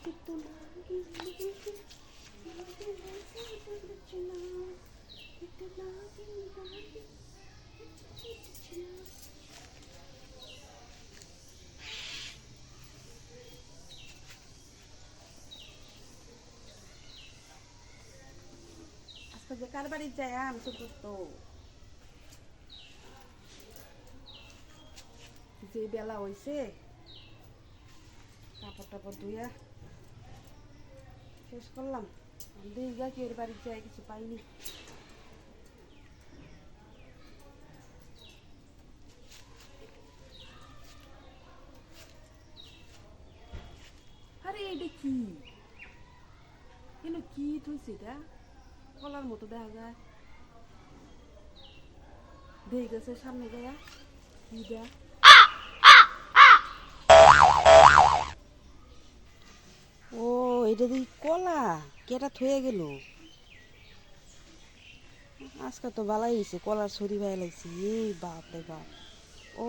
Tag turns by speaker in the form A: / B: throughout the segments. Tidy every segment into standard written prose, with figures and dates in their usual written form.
A: আজকে কার বাড়ি যায় আমি তো করতো যে বেলা হয়েছে কাপড় টাপড় ধুইয়া শেষ করলাম। দিঘা কি এর বাড়ি যায় কিছু পাইনি। আরে এটা কি কি তুইছে এটা কলার মতো দেখা যায় দিয়ে গেছে সামনে যায় কি দেখ ও এটা দেখি কলা কেটা থয়ে গেল। আজকে তো ভালাই হয়েছে কলার ছড়ি ভাই লাগছে এই বাপ রে বাপ। ও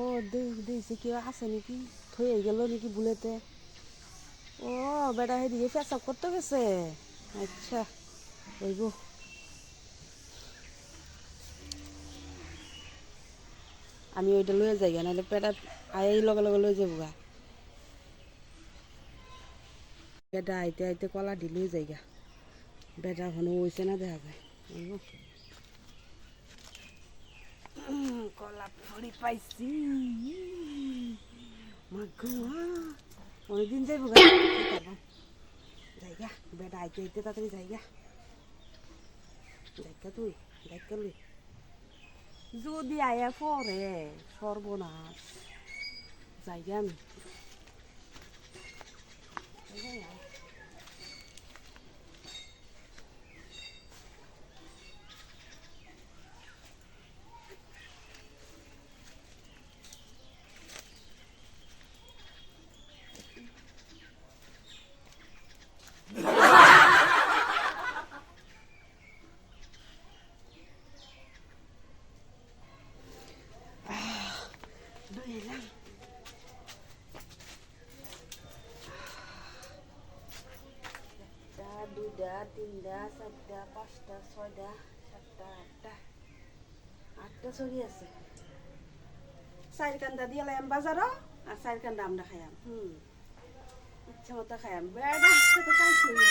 A: দেখছে কেউ আছে নাকি থয়ে গেল নাকি বুলেতে। ও বেটা হেদিকে পেশাব করতে গেছে। আচ্ছা ওইব আমি ওইটা লয়ে যাই নাহলে পেটা আই লগে লগে লয়ে যাবো গা। বেটা আইতে আইতে কলা ঢিলে যাইগা বেটা এখনো হয়েছে না দেখা যায়। কলা ফড়ি পাইছি অনেকদিন যাইব গা জায়গা বেটা আইতে আইতে তাড়াতাড়ি জায়গা জায়গা তুই জায়গা লই যদি আয়া পরে সর্বনাশ জায়গা আমি দুইটা তিনটা চারটা পাঁচটা ছয়টা সাতটা আটটা ছড়ি আছে। চার কান্দা দিয়ে লাইম বাজারও আর চার কান্দা আমরা খাইয়াম ইচ্ছা মতো খাইয়াম বেড়া তো খাইছি না।